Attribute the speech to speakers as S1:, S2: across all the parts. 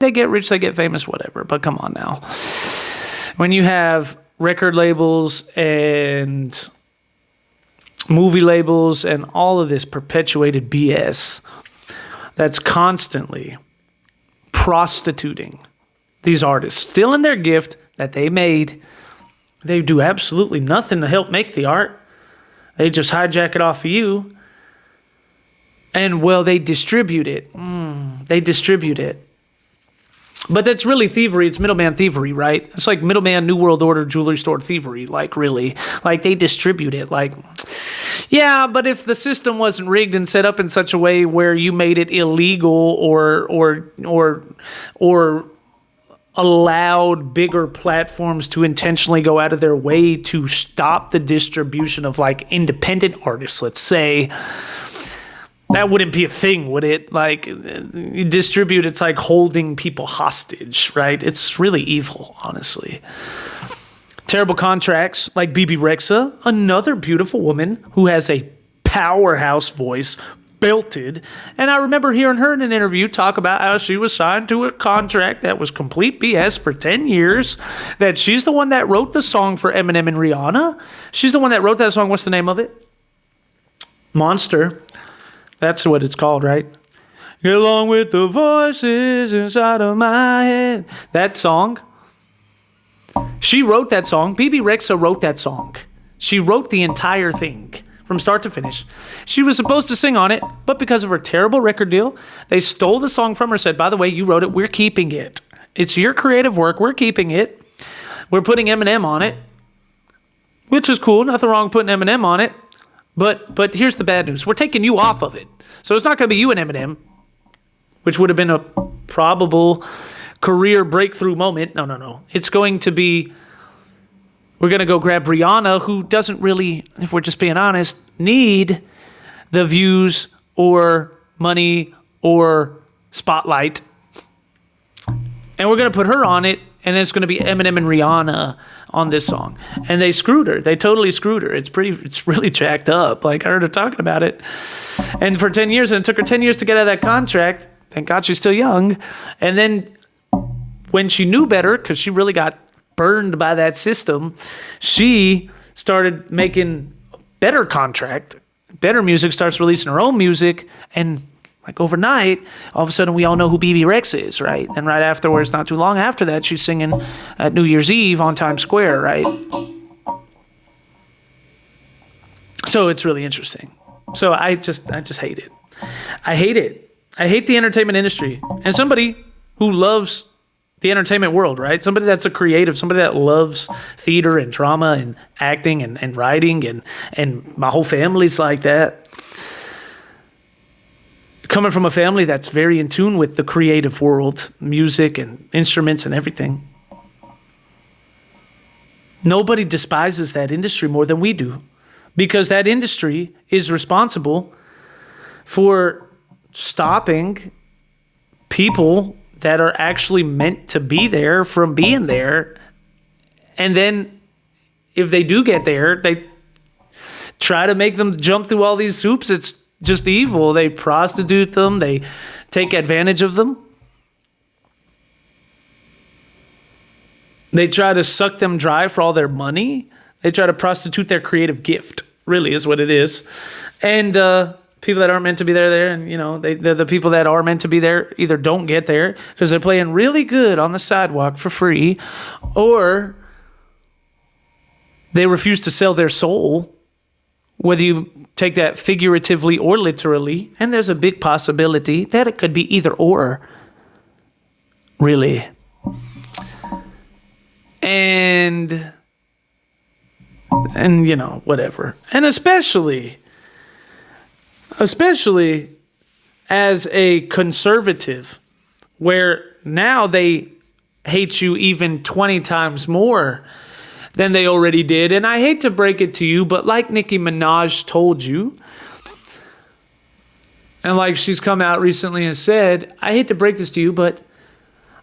S1: they get rich, they get famous, whatever. But come on now. When you have record labels and movie labels and all of this perpetuated BS that's constantly prostituting these artists, still in their gift that they made, they do absolutely nothing to help make the art. They just hijack it off of you. And, well, they distribute it. They distribute it. But that's really thievery. It's middleman thievery, right? It's like middleman New World Order jewelry store thievery, like really. Like they distribute it. Like, yeah, but if the system wasn't rigged and set up in such a way where you made it illegal or allowed bigger platforms to intentionally go out of their way to stop the distribution of like independent artists, let's say, that wouldn't be a thing, would it? Like, you distribute, it's like holding people hostage, right? It's really evil, honestly. Terrible contracts, like Bibi Rexha, another beautiful woman who has a powerhouse voice, belted. And I remember hearing her in an interview talk about how she was signed to a contract that was complete BS for 10 years, that she's the one that wrote the song for Eminem and Rihanna. She's the one that wrote that song. What's the name of it? Monster. That's what it's called, right? Get along with the voices inside of my head. That song. She wrote that song. Bibi Rexha wrote that song. She wrote the entire thing from start to finish. She was supposed to sing on it, but because of her terrible record deal, they stole the song from her, said, by the way, you wrote it. We're keeping it. It's your creative work. We're keeping it. We're putting Eminem on it, which is cool. Nothing wrong with putting Eminem on it. But here's the bad news. We're taking you off of it. So it's not going to be you and Eminem, which would have been a probable career breakthrough moment. No. It's going to be, we're going to go grab Rihanna, who doesn't really, if we're just being honest, need the views or money or spotlight. And we're going to put her on it, and then it's going to be Eminem and Rihanna on this song. And they screwed her. They totally screwed her. It's really jacked up. Like, I heard her talking about it. And for 10 years, and it took her 10 years to get out of that contract. Thank God she's still young. And then when she knew better, because she really got burned by that system, she started making a better contract, better music, starts releasing her own music, and like overnight, all of a sudden we all know who Bibi Rexha is, right? And right afterwards, not too long after that, she's singing at New Year's Eve on Times Square, right? So it's really interesting. So I just hate it. I hate it. I hate the entertainment industry. And somebody who loves the entertainment world, right? Somebody that's a creative, somebody that loves theater and drama and acting and writing and my whole family's like that. Coming from a family that's very in tune with the creative world, music and instruments and everything. Nobody despises that industry more than we do, because that industry is responsible for stopping people that are actually meant to be there from being there. And then if they do get there, they try to make them jump through all these hoops. It's just evil. They prostitute them. They take advantage of them. They try to suck them dry for all their money. They try to prostitute their creative gift, really is what it is. And people that aren't meant to be there, and the people that are meant to be there either don't get there because they're playing really good on the sidewalk for free, or they refuse to sell their soul, whether you take that figuratively or literally, and there's a big possibility that it could be either or, really. And whatever. And especially as a conservative, where now they hate you even 20 times more than they already did. And I hate to break it to you, but like Nicki Minaj told you, and like she's come out recently and said, I hate to break this to you, but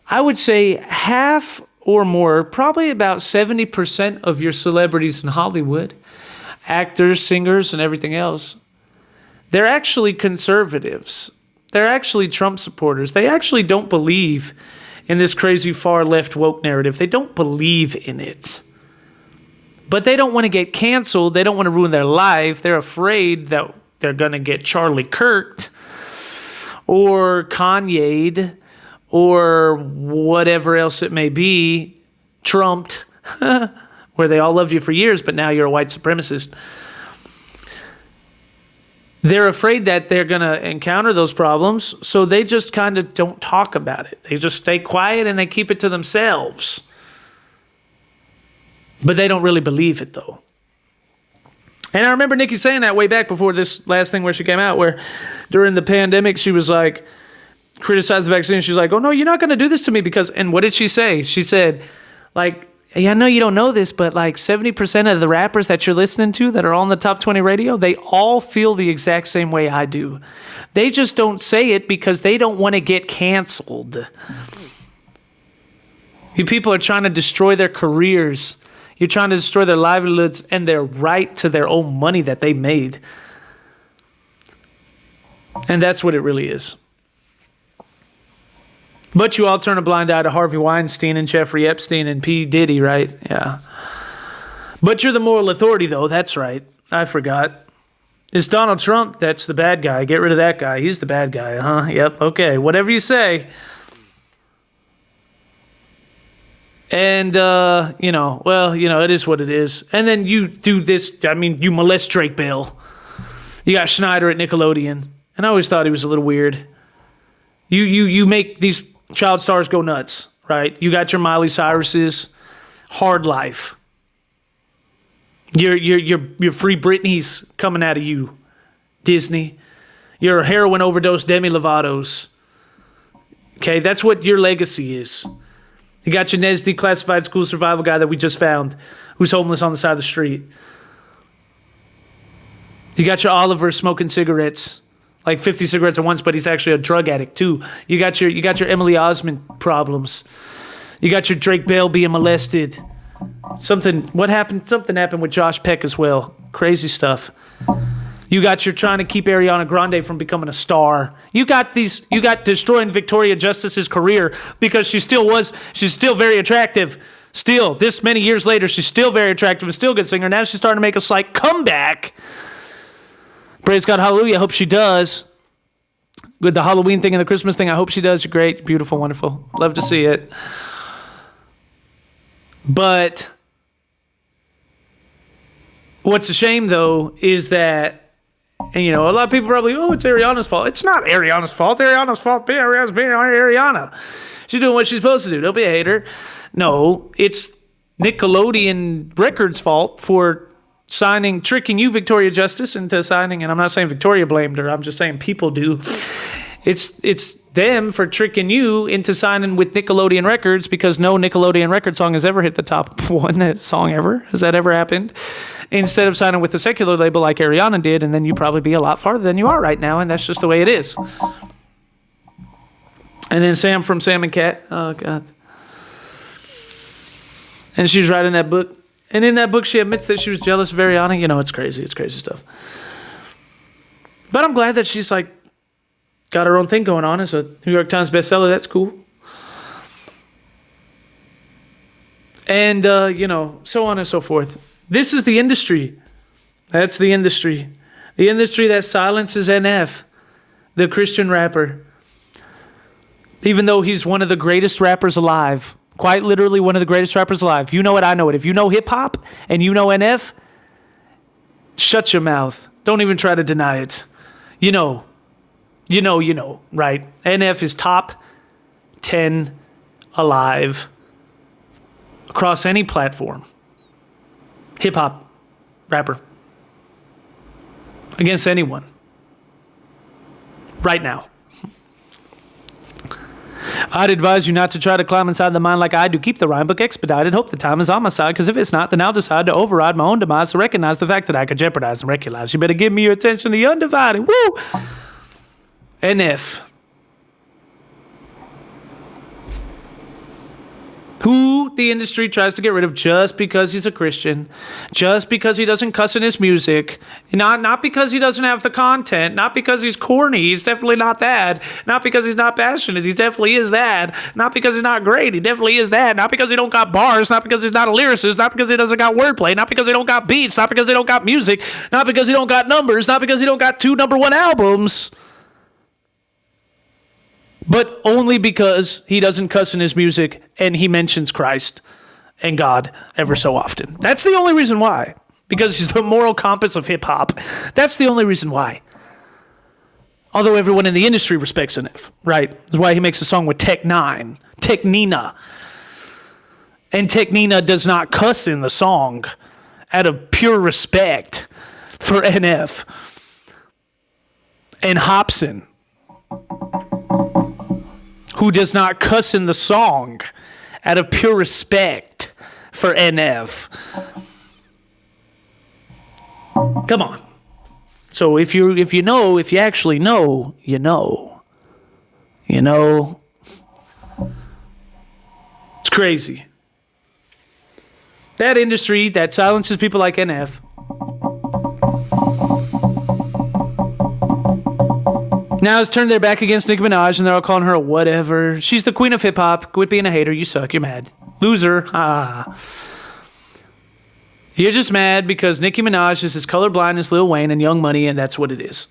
S1: I would say half or more, probably about 70% of your celebrities in Hollywood, actors, singers, and everything else, they're actually conservatives. They're actually Trump supporters. They actually don't believe in this crazy far left woke narrative. They don't believe in it. But they don't want to get canceled. They don't want to ruin their life. They're afraid that they're going to get Charlie Kirked or Kanye'd or whatever else it may be, trumped, where they all loved you for years, but now you're a white supremacist. They're afraid that they're going to encounter those problems, so they just kind of don't talk about it. They just stay quiet and they keep it to themselves. But they don't really believe it, though. And I remember Nikki saying that way back before this last thing where she came out, where during the pandemic, she was like, criticized the vaccine. She's like, oh, no, you're not going to do this to me because, and what did she say? She said, like, hey, I know you don't know this, but like 70% of the rappers that you're listening to that are on the top 20 radio, they all feel the exact same way I do. They just don't say it because they don't want to get canceled. You people are trying to destroy their careers. You're trying to destroy their livelihoods and their right to their own money that they made. And that's what it really is. But you all turn a blind eye to Harvey Weinstein and Jeffrey Epstein and P. Diddy, right? Yeah. But you're the moral authority, though. That's right. I forgot. It's Donald Trump that's the bad guy. Get rid of that guy. He's the bad guy, huh? Yep. Okay. Whatever you say. And, it is what it is. And then you do this, you molest Drake Bell. You got Schneider at Nickelodeon. And I always thought he was a little weird. You make these child stars go nuts, right? You got your Miley Cyrus's, Hard Life. Your Free Britney's coming out of you, Disney. Your heroin overdose Demi Lovato's. Okay, that's what your legacy is. You got your Nez declassified school survival guy that we just found, who's homeless on the side of the street. You got your Oliver smoking cigarettes, like 50 cigarettes at once, but he's actually a drug addict too. You got your Emily Osment problems. You got your Drake Bell being molested. Something happened with Josh Peck as well. Crazy stuff. You got your trying to keep Ariana Grande from becoming a star. You got destroying Victoria Justice's career because she's still very attractive. Still, this many years later, she's still very attractive and still a good singer. Now she's starting to make a slight comeback. Praise God, hallelujah. I hope she does. With the Halloween thing and the Christmas thing, I hope she does. You're great, beautiful, wonderful. Love to see it. But what's a shame, though, is that, and a lot of people probably, it's Ariana's fault. It's not Ariana's fault. Ariana's fault. Ariana's being Ariana. She's doing what she's supposed to do. Don't be a hater. No, it's Nickelodeon Records' fault for tricking you, Victoria Justice, into signing. And I'm not saying Victoria blamed her. I'm just saying people do. It's them for tricking you into signing with Nickelodeon Records because no Nickelodeon record song has ever hit the top one song ever. Has that ever happened? Instead of signing with a secular label like Ariana did, and then you'd probably be a lot farther than you are right now, and that's just the way it is. And then Sam from Sam and Cat. Oh, God. And she was writing that book. And in that book, she admits that she was jealous of Ariana. It's crazy. It's crazy stuff. But I'm glad that she's, got her own thing going on as a New York Times bestseller. That's cool. And, so on and so forth. This is the industry. That's the industry. The industry that silences NF, the Christian rapper. Even though he's one of the greatest rappers alive. Quite literally one of the greatest rappers alive. You know it, I know it. If you know hip-hop and you know NF, shut your mouth. Don't even try to deny it. You know, right? NF is top 10 alive across any platform. Hip-hop rapper. Against anyone. Right now. I'd advise you not to try to climb inside the mind like I do. Keep the rhyme book expedited. Hope the time is on my side, because if it's not, then I'll decide to override my own demise to recognize the fact that I could jeopardize and recognize. You better give me your attention, the undivided. Woo! NF. who the industry tries to get rid of just because he's a Christian, just because he doesn't cuss in his music, not because he doesn't have the content, not because he's corny, he's definitely not that, not because he's not passionate, he definitely is that, not because he's not great, he definitely is that, not because he don't got bars, not because he's not a lyricist, not because he doesn't got wordplay, not because he don't got beats, not because he don't got music, not because he don't got numbers, not because he don't got 2 number 1 albums, but only because he doesn't cuss in his music and he mentions Christ and God ever so often. That's the only reason why. Because he's the moral compass of hip-hop. That's the only reason why. Although everyone in the industry respects NF, right? That's why he makes a song with Tech9, Technina. And Technina does not cuss in the song out of pure respect for NF. And Hobson, who does not cuss in the song out of pure respect for NF. Come on. So if you actually know, you know. You know. It's crazy. That industry that silences people like NF now has turned their back against Nicki Minaj, and they're all calling her a whatever. She's the queen of hip-hop. Quit being a hater. You suck. You're mad. Loser. You're just mad because Nicki Minaj is as colorblind as Lil Wayne and Young Money, and that's what it is.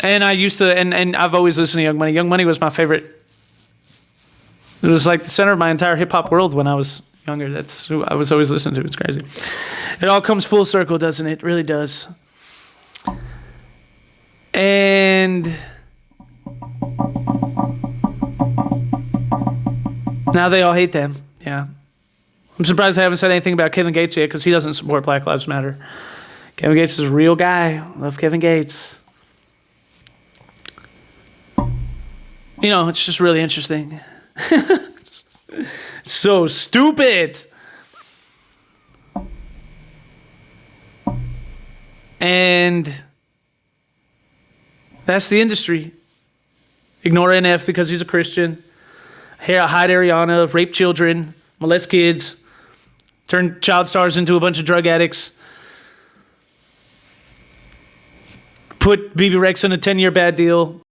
S1: And I used to, and I've always listened to Young Money. Young Money was my favorite. It was like the center of my entire hip-hop world when I was younger. That's who I was always listening to. It's crazy. It all comes full circle, doesn't it? It really does. And now they all hate them. Yeah. I'm surprised they haven't said anything about Kevin Gates yet because he doesn't support Black Lives Matter. Kevin Gates is a real guy. Love Kevin Gates. You know, it's just really interesting. So stupid. And that's the industry. Ignore NF because he's a Christian. Hide Ariana, rape children, molest kids, turn child stars into a bunch of drug addicts. Put BB Rex in a 10-year bad deal.